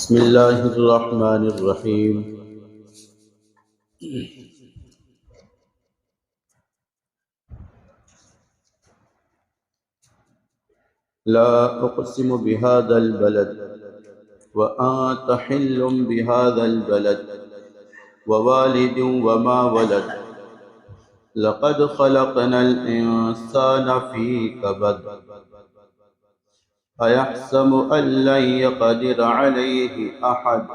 بسم اللہ الرحمن الرحیم۔ لا اقسم بهذا البلد وانت حل بهذا البلد ووالد وما ولد لقد خلقنا الانسان في كبد أيحسب أن لن يقدر عليه أحد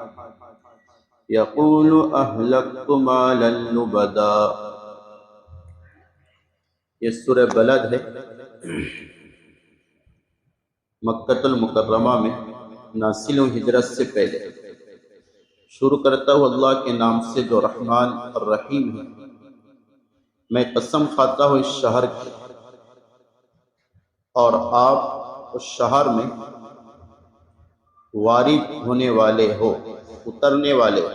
يقول أهلكت مالا لبدا۔ یہ سورہ بلد ہے، مکۃ المکرمہ میں نازل ہجرت سے پہلے۔ شروع کرتا ہوں اللہ کے نام سے جو رحمان اور رحیم ہے۔ میں قسم کھاتا ہوں اس شہر کی اور آپ اس شہر میں وارد ہونے والے ہو، اترنے والے ہو،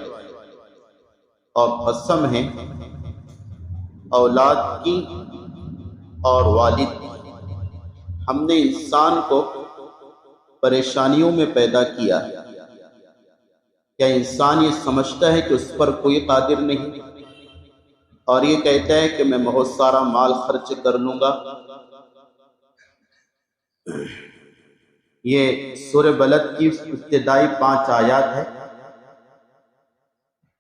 اور قسم ہے اولاد کی اور والد کی۔ ہم نے انسان کو پریشانیوں میں پیدا کیا ہے۔ کیا انسان یہ سمجھتا ہے کہ اس پر کوئی قادر نہیں، اور یہ کہتا ہے کہ میں بہت سارا مال خرچ کر لوں گا؟ یہ سورہ بلد کی ابتدائی 5 آیات ہے۔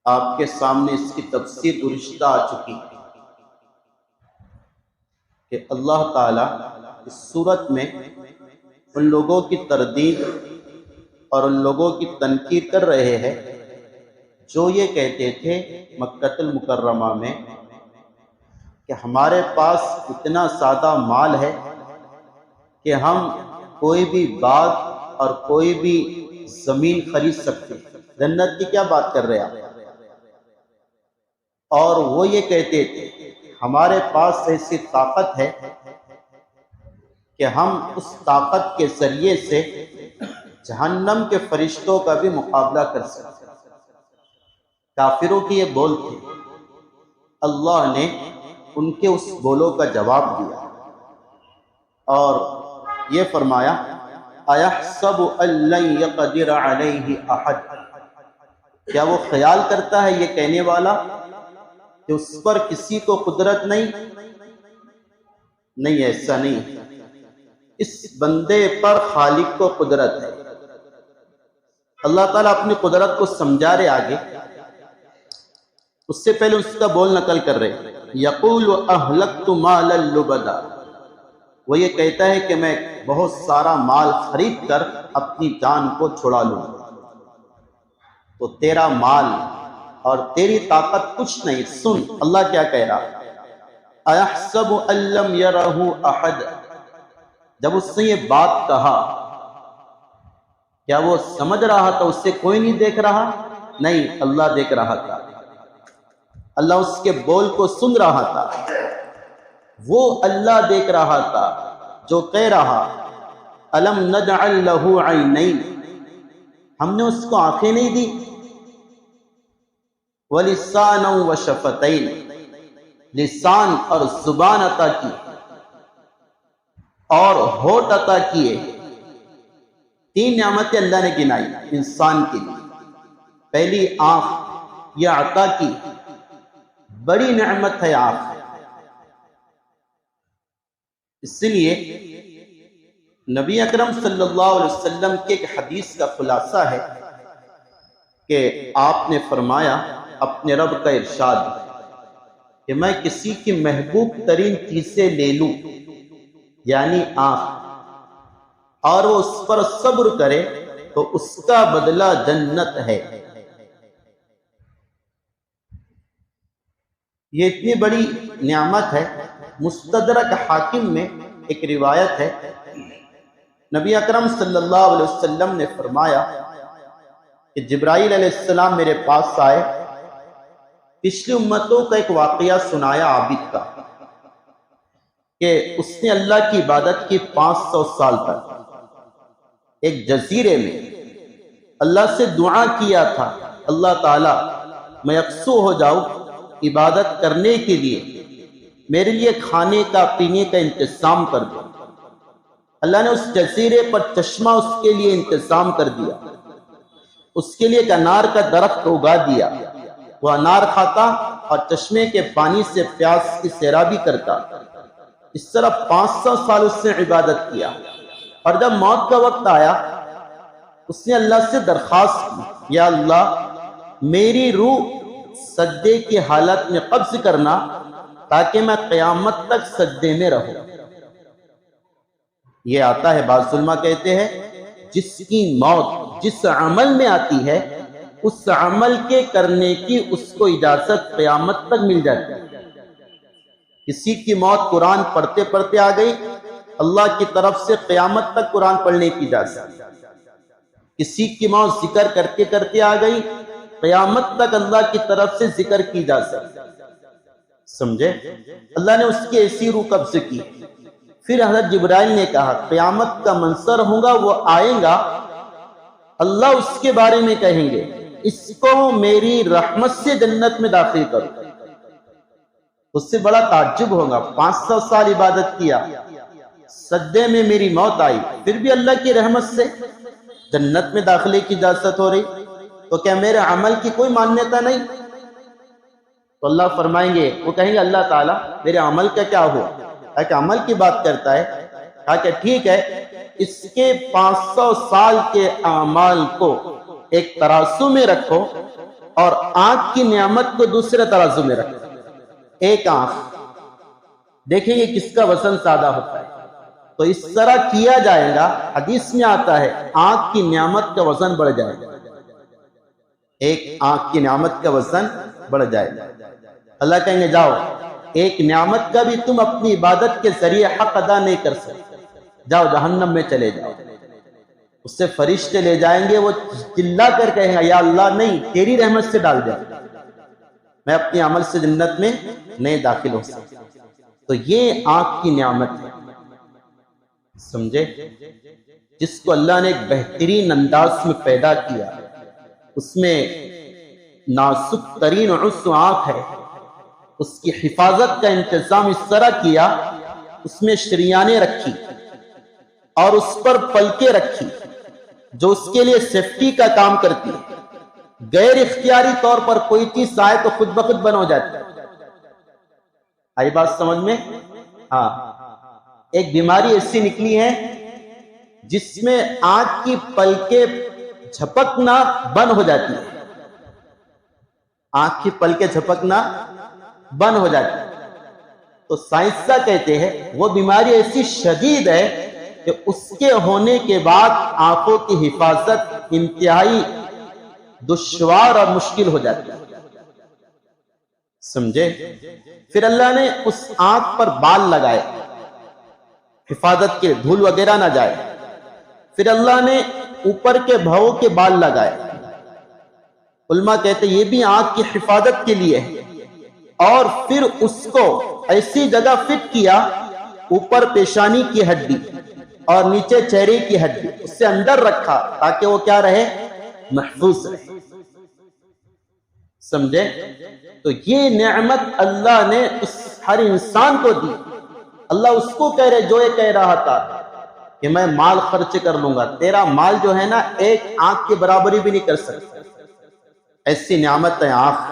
آپ کے سامنے اس کی تفسیر گزشتہ آ چکی ہے کہ اللہ تعالیٰ اس سورت میں ان لوگوں کی تردید اور ان لوگوں کی تنقید کر رہے ہیں جو یہ کہتے تھے مکۃ المکرمہ میں کہ ہمارے پاس اتنا زیادہ مال ہے کہ ہم کوئی بھی باغ اور کوئی بھی زمین خرید سکتے۔ جنت کی کیا بات کر رہے آپ؟ اور وہ یہ کہتے تھے ہمارے پاس ایسی طاقت ہے کہ ہم اس طاقت کے ذریعے سے جہنم کے فرشتوں کا بھی مقابلہ کر سکتے۔ کافروں کی یہ بول تھی۔ اللہ نے ان کے اس بولوں کا جواب دیا اور یہ فرمایا اَيَحْسَبُ أَن لَّن يَقْدِرَ عَلَيْهِ أَحَدٌ۔ کیا وہ خیال کرتا ہے یہ کہنے والا کہ اس پر کسی کو قدرت نہیں؟ ایسا نہیں۔ اس بندے پر خالق کو قدرت ہے۔ اللہ تعالیٰ اپنی قدرت کو سمجھا رہے آگے، اس سے پہلے اس کا بول نقل کر رہے۔ یقول اہلکت مالا لبدا، وہ یہ کہتا ہے کہ میں بہت سارا مال خرید کر اپنی جان کو چھڑا لوں۔ تو تیرا مال اور تیری طاقت کچھ نہیں۔ سن اللہ کیا کہہ رہا۔ اَيَحْسَبُ أَن لَّمْ يَرَهُ أَحَدٌ، جب اس نے یہ بات کہا کیا وہ سمجھ رہا تھا اسے کوئی نہیں دیکھ رہا؟ نہیں، اللہ دیکھ رہا تھا۔ اللہ اس کے بول کو سن رہا تھا۔ وہ اللہ دیکھ رہا تھا جو کہہ رہا أَلَمْ نَجْعَلْ لَهُ عَيْنَيْنِ، ہم نے اس کو آنکھیں نہیں دی، وَلِسَانًا وَشَفَتَيْنِ، لسان اور زبان عطا کی اور ہونٹ عطا کیے۔ 3 نعمتیں اللہ نے گنائی انسان کے لیے۔ پہلی آنکھ، یہ عطا کی بڑی نعمت ہے آنکھ۔ اس لیے نبی اکرم صلی اللہ علیہ وسلم کے ایک حدیث کا خلاصہ ہے کہ آپ نے فرمایا اپنے رب کا ارشاد کہ میں کسی کی محبوب ترین چیزیں لے لوں، یعنی آنکھ، اور وہ اس پر صبر کرے تو اس کا بدلہ جنت ہے۔ یہ اتنی بڑی نعمت ہے۔ مستدرک حاکم میں ایک روایت ہے، نبی اکرم صلی اللہ علیہ وسلم نے فرمایا کہ جبرائیل علیہ السلام میرے پاس آئے، پچھلی امتوں کا ایک واقعہ سنایا عابد کا کہ اس نے اللہ کی عبادت کی 500 سال تک ایک جزیرے میں اللہ سے دعا کیا تھا، اللہ تعالیٰ میں یکسو ہو جاؤں عبادت کرنے کے لیے، میرے لیے کھانے کا پینے کا انتظام کر دو۔ اللہ نے اس جزیرے پر چشمہ اس کے لیے انتظام کر دیا۔ اس کے لیے ایک انار کا درخت اگا دیا، وہ انار کھاتا اور چشمے کے پانی سے پیاس کی سیرابی کرتا۔ اس طرح 500 سال اس نے عبادت کیا، اور جب موت کا وقت آیا اس نے اللہ سے درخواست کی، یا اللہ میری روح سجدے کی حالت میں قبض کرنا تاکہ میں قیامت تک سجدے میں رہوں۔ یہ آتا ہے، بعض علماء کہتے ہیں جس کی موت جس عمل میں آتی ہے اس عمل کے کرنے کی اس کو اجازت قیامت تک مل جاتی ہے۔ کسی کی موت قرآن پڑھتے پڑھتے آ گئی، اللہ کی طرف سے قیامت تک قرآن پڑھنے کی اجازت۔ کسی کی موت ذکر کرتے کرتے آ گئی، قیامت تک اللہ کی طرف سے ذکر کی اجازت۔ سمجھے؟ اللہ نے اس کی ایسی روح قبض کی۔ پھر حضرت جبرائیل نے کہا قیامت کا منظر ہوگا، وہ آئیں گا، اللہ اس کے بارے میں کہیں گے اس کو میری رحمت سے جنت میں داخل کرو۔ اس سے بڑا تعجب ہوگا، 500 سال عبادت کیا، سجدے میں میری موت آئی، پھر بھی اللہ کی رحمت سے جنت میں داخلے کی اجازت ہو رہی، تو کیا میرے عمل کی کوئی مانیتا نہیں؟ تو اللہ فرمائیں گے، وہ کہیں گے اللہ تعالیٰ میرے عمل کا کیا ہوا؟ کہ عمل کی بات کرتا ہے، کہا کہ ٹھیک ہے، اس کے 500 سال کے اعمال کو ایک ترازو میں رکھو اور آنکھ کی نعمت کو دوسرے ترازو میں رکھو۔ ایک آنکھ دیکھیں گے کس کا وزن زیادہ ہوتا ہے، تو اس طرح کیا جائے گا۔ حدیث میں آتا ہے آنکھ کی نعمت کا وزن بڑھ جائے گا، ایک آنکھ کی نعمت کا وزن بڑھ جائے گا۔ اللہ کہیں گے جاؤ، ایک نعمت کا بھی تم اپنی عبادت کے ذریعے حق ادا نہیں کر سکتے، جاؤ جہنم میں چلے جاؤ۔ اس سے فرشتے لے جائیں گے، وہ چلا کر کہیں گا یا اللہ نہیں، تیری رحمت سے ڈال دیا، میں اپنے عمل سے جنت میں نہیں داخل ہو سکتا۔ تو یہ آنکھ کی نعمت ہے، سمجھے؟ جس کو اللہ نے ایک بہترین انداز میں پیدا کیا، اس میں نازک ترین عضو آنکھ ہے، اس کی حفاظت کا انتظام اس طرح کیا، اس میں شریانیں رکھی اور اس پر پلکیں رکھی جو اس کے لیے سیفٹی کا کام کرتی ہے۔ غیر اختیاری طور پر کوئی چیز آئے تو خود بخود بند ہو جاتی ہے۔ آئی بات سمجھ میں؟ ہاں، ایک بیماری ایسی نکلی ہے جس میں آنکھ کی پلکیں جھپکنا بند ہو جاتی ہے، آنکھ کی پلکیں جھپکنا بند ہو جاتی ہے۔ تو سائنسداں کہتے ہیں وہ بیماری ایسی شدید ہے کہ اس کے ہونے کے بعد آنکھوں کی حفاظت انتہائی دشوار اور مشکل ہو جاتی ہے، سمجھے؟ پھر اللہ نے اس آنکھ پر بال لگائے حفاظت کے، دھول وغیرہ نہ جائے۔ پھر اللہ نے اوپر کے بھووں کے بال لگائے، علماء کہتے یہ بھی آنکھ کی حفاظت کے لیے ہے۔ اور پھر اس کو ایسی جگہ فٹ کیا، اوپر پیشانی کی ہڈی اور نیچے چہرے کی ہڈی، اس سے اندر رکھا تاکہ وہ کیا رہے؟ محفوظ رہے، سمجھے؟ تو یہ نعمت اللہ نے اس ہر انسان کو دی۔ اللہ اس کو کہہ رہے جو یہ کہہ رہا تھا کہ میں مال خرچ کر لوں گا، تیرا مال جو ہے نا ایک آنکھ کی برابری بھی نہیں کر سکتا، ایسی نعمت ہے آنکھ۔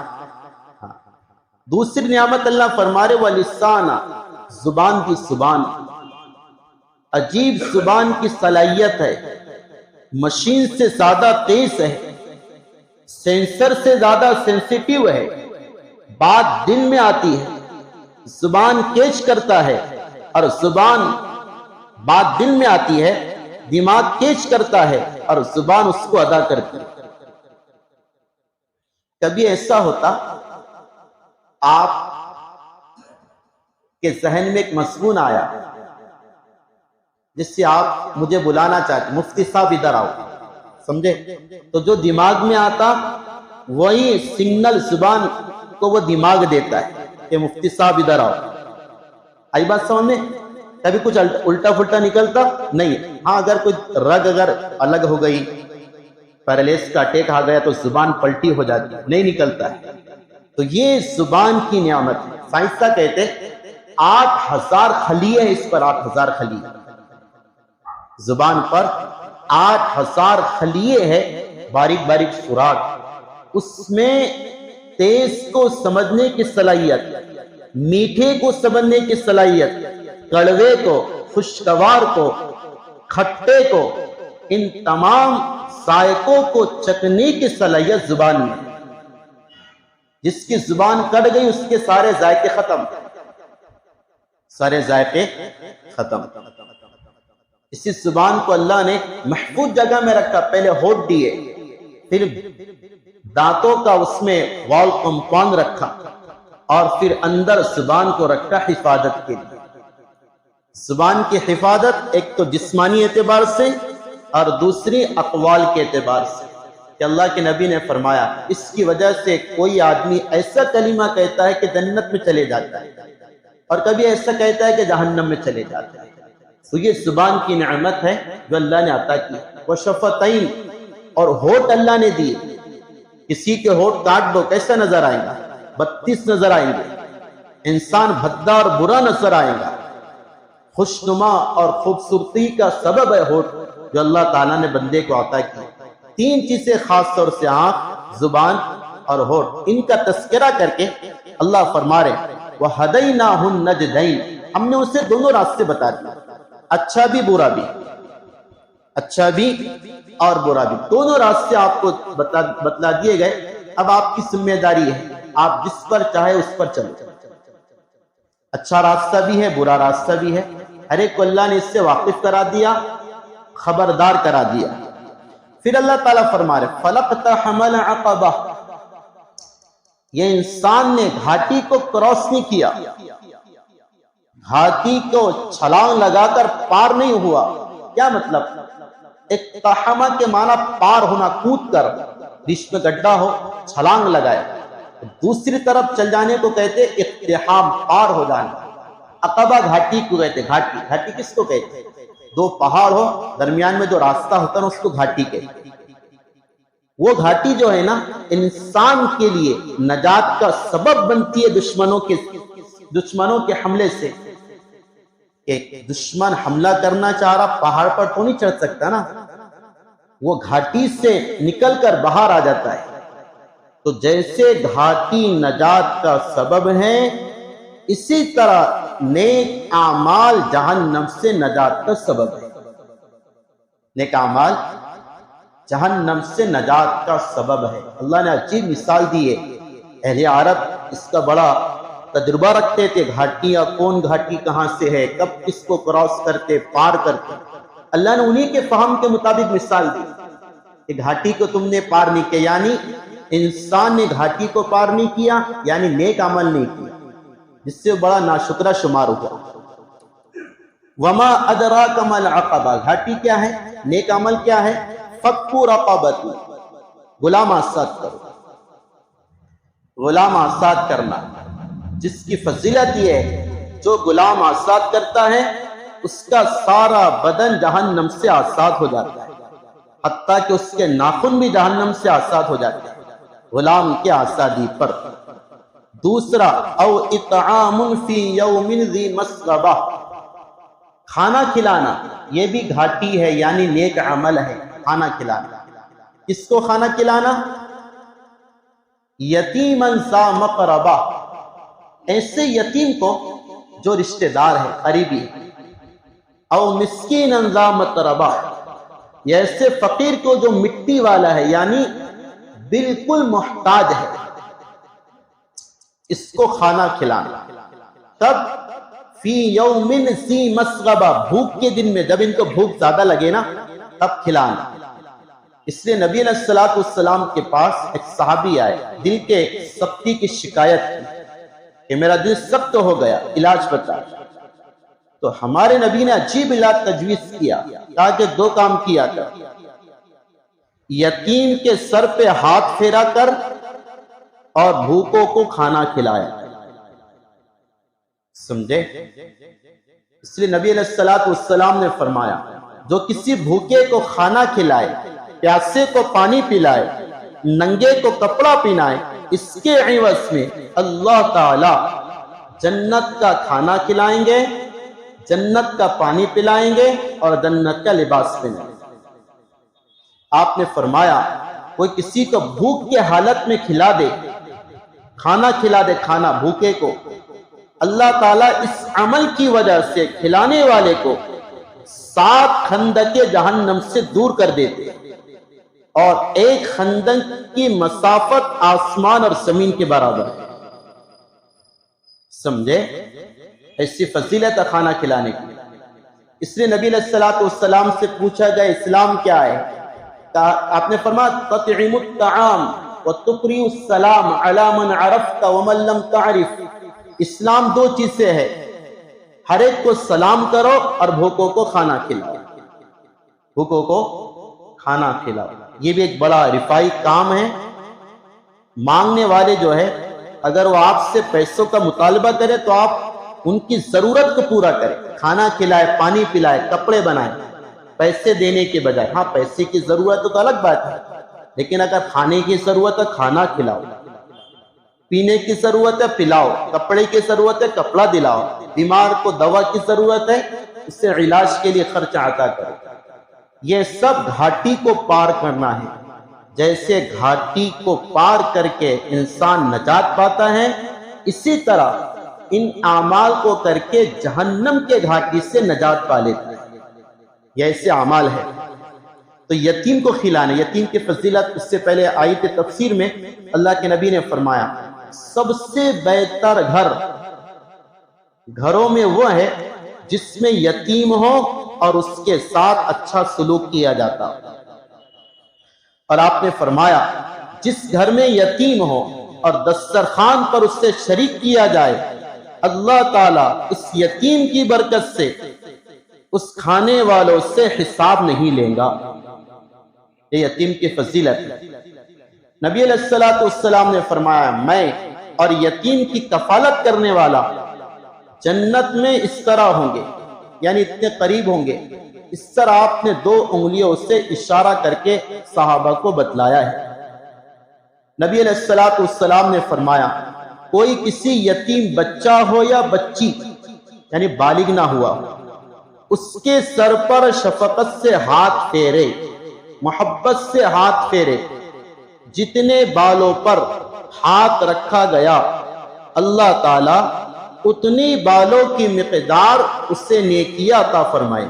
دوسری نعمت اللہ فرما رہے وَلِسَانَ، زبان کی، زبان عجیب زبان کی صلاحیت ہے، مشین سے زیادہ تیز ہے، سینسر سے زیادہ سینسیٹیو ہے، بات دل میں آتی ہے، زبان کیچ کرتا ہے، اور زبان بات دل میں آتی ہے، دماغ کیچ کرتا ہے اور زبان اس کو ادا کرتی ہے۔ کبھی ایسا ہوتا آپ کے ذہن میں ایک مضمون آیا جس سے آپ مجھے بلانا چاہتے، مفتی صاحب ادھر آؤ، سمجھے؟ تو جو دماغ میں آتا وہی سگنل زبان کو وہ دماغ دیتا ہے کہ مفتی صاحب ادھر آؤ۔ آئی بات سمجھ میں؟ کبھی کچھ الٹا پھلٹا نکلتا نہیں۔ ہاں، اگر کوئی رگ اگر الگ ہو گئی، پیرالیس کا اٹیک آ گیا تو زبان پلٹی ہو جاتی، نہیں نکلتا ہے۔ تو یہ زبان کی نعمت ہے۔ سائنسداں کہتے 8000 خلیے ہیں اس پر، 8000 خلیے، زبان پر 8000 خلیے ہیں باریک باریک سوراخ، اس میں تیز کو سمجھنے کی صلاحیت، میٹھے کو سمجھنے کی صلاحیت، کڑوے کو، خوشگوار کو، کھٹے کو، ان تمام ذائقوں کو چکھنے کی صلاحیت زبان میں۔ جس کی زبان کٹ گئی اس کے سارے ذائقے ختم، سارے ذائقے ختم۔ اسی زبان کو اللہ نے محفوظ جگہ میں رکھا، پہلے ہونٹ دیے، پھر دانتوں کا اس میں وال کمپاؤنڈ رکھا، اور پھر اندر زبان کو رکھا حفاظت کے لیے۔ زبان کی حفاظت ایک تو جسمانی اعتبار سے اور دوسری اقوال کے اعتبار سے، کہ اللہ کے نبی نے فرمایا اس کی وجہ سے کوئی آدمی ایسا کلمہ کہتا ہے کہ جنت میں چلے جاتا ہے، اور کبھی ایسا کہتا ہے کہ جہنم میں چلے جاتا ہے۔ تو یہ زبان کی نعمت ہے جو اللہ نے عطا کی۔ وشفتین، اور ہونٹ اللہ نے دیے۔ کسی کے ہونٹ کاٹ دو کیسا نظر آئے گا؟ 32 نظر آئیں گے، انسان بھدا اور برا نظر آئے گا۔ خوشنما اور خوبصورتی کا سبب ہے ہونٹ جو اللہ تعالیٰ نے بندے کو عطا کی۔ 3 چیزیں خاص طور سے آنکھ، زبان اور ہونٹ، ان کا تذکرہ کر کے اللہ فرما رہے وَهَدَيْنَاهُ النَّجْدَيْنِ، ہم نے اسے دونوں راستے بتا دیے، اچھا بھی برا بھی، اچھا بھی اور برا بھی، دونوں راستے آپ کو بتلا دیے گئے۔ اب آپ کی ذمہ داری ہے، آپ جس پر چاہے اس پر چلو، اچھا راستہ بھی ہے برا راستہ بھی ہے، ہر ایک کو اللہ نے اس سے واقف کرا دیا، خبردار کرا دیا۔ پھر اللہ تعالیٰ فرما رہے فَلَقْتَحَمَ الْعَقَبَةَ، یہ انسان نے گھاٹی کو کراس نہیں کیا، گھاٹی کو چھلانگ لگا کر پار نہیں ہوا۔ کیا مطلب؟ اقتحامہ کے معنی پار ہونا، کود کر، بیچ میں گڈھا ہو چھلانگ لگائے، دوسری طرف چل جانے کو کہتے اقتحام، پار ہو جانا۔ عقبہ گھاٹی کو کہتے، گھاٹی، گھاٹی کس کو کہتے؟ 2 پہاڑ ہو درمیان میں جو راستہ ہوتا ہے اس کو گھاٹی کہتے۔ وہ گھاٹی جو ہے نا انسان کے لیے نجات کا سبب بنتی ہے دشمنوں کے حملے سے۔ ایک دشمن حملہ کرنا چاہ رہا، پہاڑ پر تو نہیں چڑھ سکتا نا، وہ گھاٹی سے نکل کر باہر آ جاتا ہے۔ تو جیسے گھاٹی نجات کا سبب ہے، اسی طرح نیک اعمال جہنم سے نجات کا سبب ہے۔ نیک اعمال جہنم سے نجات کا سبب ہے۔ اللہ نے عجیب مثال دی ہے، اہل عرب اس کا بڑا تجربہ رکھتے تھے، گھاٹیاں کون گھاٹی کہاں سے ہے، کب کس کو کراس کرتے، پار کرتے۔ اللہ نے انہی کے فہم کے مطابق مثال دی کہ گھاٹی کو تم نے پار نہیں کیا، یعنی انسان نے گھاٹی کو پار نہیں کیا، یعنی نیک عمل نہیں کیا، جس سے بڑا ناشکرہ شمار ہوا۔ وما ادراک ما العقبہ، گھاٹی کیا ہے، نیک عمل کیا ہے؟ فک رقبۃ، غلام آزاد کرو، غلام آزاد کرنا، جس کی فضیلت یہ ہے جو غلام آزاد کرتا ہے اس کا سارا بدن جہنم سے آزاد ہو جاتا ہے، حتیٰ کہ اس کے ناخن بھی جہنم سے آزاد ہو جاتے ہیں غلام کے آزادی پر۔ دوسرا او اطعام فی یوم ذی مسغبہ، کھانا کھلانا، یہ بھی گھاٹی ہے، یعنی نیک عمل ہے، کھانا کھلانا۔ کس کو کھانا کھلانا؟ یتیما ذا مقربہ، ایسے یتیم کو جو رشتہ دار ہے، قریبی ہے۔ او مسکینا ذا متربہ، یا ایسے فقیر کو جو مٹی والا ہے، یعنی بالکل محتاج ہے، اس کو کھانا کھلانا۔ تب فی یوم ذی مسغبہ، بھوک کے دن میں، جب ان کو بھوک زیادہ لگے نا تب کھلانا۔ اس لیے نبی علیہ السلام کے پاس ایک صحابی آئے، دل کے سختی کی شکایت کی کہ میرا دل سخت ہو گیا، علاج بتا۔ تو ہمارے نبی نے عجیب علاج تجویز کیا، کہا کہ 2 کام کیا تھا، یتیم کے سر پہ ہاتھ پھیرا کر اور بھوکوں کو کھانا کھلایا۔ سمجھے؟ اس لیے نبی علیہ السلام نے فرمایا جو کسی بھوکے کو کھانا کھلائے، پیاسے کو پانی پلائے، ننگے کو کپڑا پہنائے، اس کے عوض میں اللہ تعالی جنت کا کھانا کھلائیں گے، جنت کا پانی پلائیں گے اور جنت کا لباس پہنائیں گے۔ آپ نے فرمایا کوئی کسی کو بھوک کے حالت میں کھلا دے، کھانا کھلا دے، کھانا بھوکے کو، اللہ تعالیٰ اس عمل کی وجہ سے کھلانے والے کو 7 خندق جہنم سے دور کر دیتے، اور ایک خندق کی مسافت آسمان اور زمین کے برابر ہے۔ سمجھے؟ ایسی فضیلت ہے کھانا کھلانے کی۔ اس لیے نبی علیہ السلام سے پوچھا گیا اسلام کیا ہے؟ آپ نے فرمایا تطعم الطعام وتقری السلام علی من عرفت ومن لم تعرف۔ اسلام 2 چیزیں ہے، ہر ایک کو سلام کرو اور بھوکوں کو کھانا کھلاؤ، بھوکوں کو کھانا کھلاؤ۔ یہ بھی ایک بڑا رفائی کام ہے۔ مانگنے والے جو ہے اگر وہ آپ سے پیسوں کا مطالبہ کرے تو آپ ان کی ضرورت کو پورا کریں، کھانا کھلائے، پانی پلائے، کپڑے بنائے، پیسے دینے کے بجائے۔ ہاں پیسے کی ضرورت تو الگ بات ہے، لیکن اگر کھانے کی ضرورت ہے کھانا کھلاؤ، پینے کی ضرورت ہے پلاؤ، کپڑے کی ضرورت ہے کپڑا دلاؤ، بیمار کو دوا کی ضرورت ہے اسے علاج کے لیے خرچہ عطا کرو۔ یہ سب گھاٹی کو پار کرنا ہے۔ جیسے گھاٹی کو پار کر کے انسان نجات پاتا ہے، اسی طرح ان اعمال کو کر کے جہنم کے گھاٹی سے نجات پا لیتا ہے۔ یہ ایسے اعمال ہے۔ تو یتیم کو کھلانا، یتیم کی فضیلت اس سے پہلے آئی تھی تفسیر میں، اللہ کے نبی نے فرمایا سب سے بہتر گھروں میں وہ ہے جس میں یتیم ہو اور اس کے ساتھ اچھا سلوک کیا جاتا۔ اور آپ نے فرمایا جس گھر میں یتیم ہو اور دسترخوان پر اس سے شریک کیا جائے، اللہ تعالیٰ اس یتیم کی برکت سے اس کھانے والوں سے حساب نہیں لیں گا۔ یہ یتیم کی فضیلت ہے۔ نبی علیہ السلام نے فرمایا میں اور یتیم کی کفالت کرنے والا جنت میں اس طرح ہوں گے، یعنی اتنے قریب ہوں گے۔ اس طرح آپ نے 2 انگلیوں سے اشارہ کر کے صحابہ کو بتلایا ہے۔ نبی علیہ السلام نے فرمایا کوئی کسی یتیم بچہ ہو یا بچی، یعنی بالغ نہ ہوا، اس کے سر پر شفقت سے ہاتھ پھیرے، محبت سے ہاتھ پھیرے، جتنے بالوں پر ہاتھ رکھا گیا اللہ تعالیٰ اتنی بالوں کی مقدار اس سے نیکیاں عطا فرمائے۔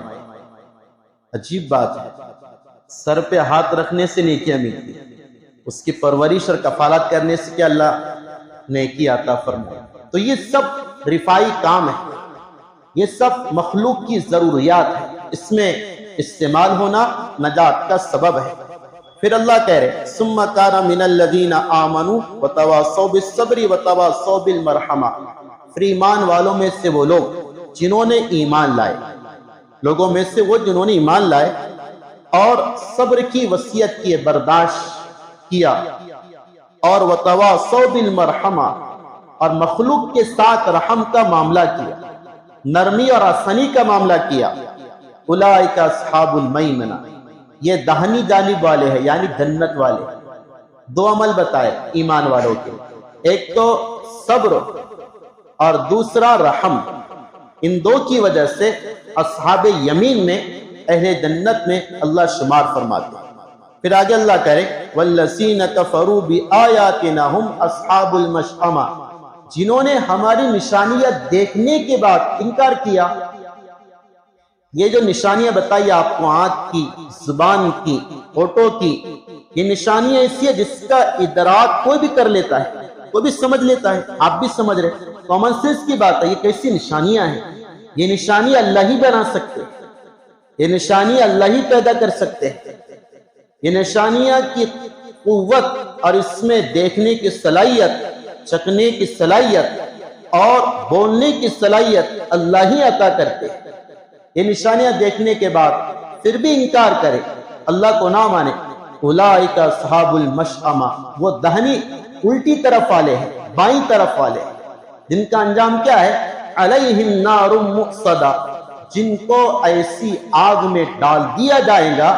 عجیب بات ہے، سر پہ ہاتھ رکھنے سے نیکیاں ملتی، اس کی پرورش اور کفالت کرنے سے کیا اللہ نیکی عطا فرمائے۔ تو یہ سب رفائی کام ہے، یہ سب مخلوق کی ضروریات ہے، اس میں استعمال ہونا نجات کا سبب ہے۔ پھر اللہ کہہ رہے ثم کان من الذین آمنوا وتواصوا بالصبر وتواصوا بالمرحمہ، پھر ایمان والوں میں سے وہ لوگ جنہوں نے ایمان لائے، لوگوں میں سے وہ جنہوں نے ایمان لائے اور صبر کی وصیت کی، برداشت کیا، اور وتواصوا بالمرحمہ، اور مخلوق کے ساتھ رحم کا معاملہ کیا، نرمی اور آسانی کا معاملہ کیا، اولئک اصحاب المیمنہ، یہ دہنی جانب والے ہیں، یعنی جنت والے۔ 2 عمل بتائے ایمان والوں کے، ایک تو صبر اور دوسرا رحم۔ ان 2 کی وجہ سے اصحاب یمین میں، اہل جنت میں اللہ شمار فرماتے ہیں۔ پھر آگے اللہ کہہ رہے والذین کفروا بآیاتنا ھم اصحاب المشأمہ، جنہوں نے ہماری نشانیاں دیکھنے کے بعد انکار کیا۔ یہ جو نشانیاں بتائی آپ کو، آنکھ کی، زبان کی، ہونٹوں کی، یہ نشانیاں ایسی ہے جس کا ادراک کوئی بھی کر لیتا ہے، کوئی بھی سمجھ لیتا ہے، آپ بھی سمجھ رہے، کامن سینس کی بات ہے۔ یہ کیسی نشانیاں ہیں؟ یہ نشانیاں اللہ ہی بنا سکتے، یہ نشانیاں اللہ ہی پیدا کر سکتے ہیں۔ یہ نشانیاں کی قوت اور اس میں دیکھنے کی صلاحیت، چکھنے کی صلاحیت اور بولنے کی صلاحیت اللہ ہی عطا کرتے ہیں۔ یہ نشانیاں دیکھنے کے بعد پھر بھی انکار کرے، اللہ کو نہ مانے، اولئک اصحاب المشأمہ، وہ دہنی الٹی طرف والے ہیں، بائیں طرف والے ہیں، جن کا انجام کیا ہے؟ علیہم نار مؤصدہ، جن کو ایسی آگ میں ڈال دیا جائے گا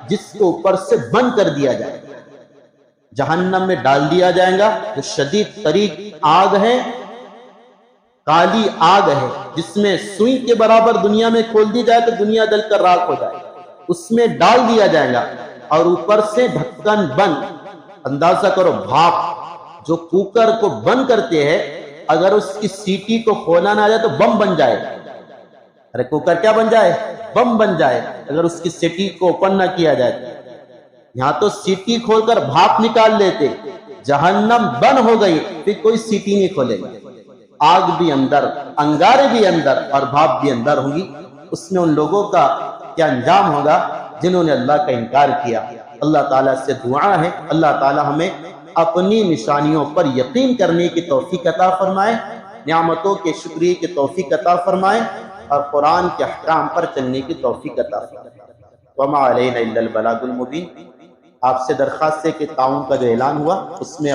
جس کو اوپر سے بند کر دیا جائے گا، جہنم میں ڈال دیا جائے گا، جو شدید تریق آگ ہے، کالی آگ ہے، جس میں سوئی کے برابر دنیا میں کھول دی جائے تو دنیا جل کر راکھ ہو جائے، اس میں ڈال دیا جائے گا اور اوپر سے ڈھکن بند، اندازہ کرو بھاپ جو کوکر کو بند کرتے ہیں، اگر اس کی سیٹی کو کھولا نہ جائے تو بم بن جائے. ارے کوکر کیا بن جائے؟ بم بن جائے اگر اس کی سیٹی کو اوپن نہ کیا جائے. یہاں تو سیٹی کھول کر بھاپ نکال لیتے. جہنم بند ہو گئی پھر کوئی سیٹی نہیں کھولے گا. آگ بھی اندر، انگارے بھی اندر اور بھاپ بھی اندر ہوگی. اس میں ان لوگوں کا کیا انجام ہوگا جنہوں نے اللہ کا انکار کیا. اللہ تعالیٰ سے دعا ہے اللہ تعالیٰ ہمیں اپنی نشانیوں پر یقین کرنے کی توفیق عطا فرمائے، نعمتوں کے شکریہ کی توفیق عطا فرمائے اور قرآن کے احکام پر چلنے کی توفیق عطا فرمائے. وما علینا الا البلاغ المبین. آپ سے درخواست ہے کہ تعاون کا جو اعلان ہوا اس میں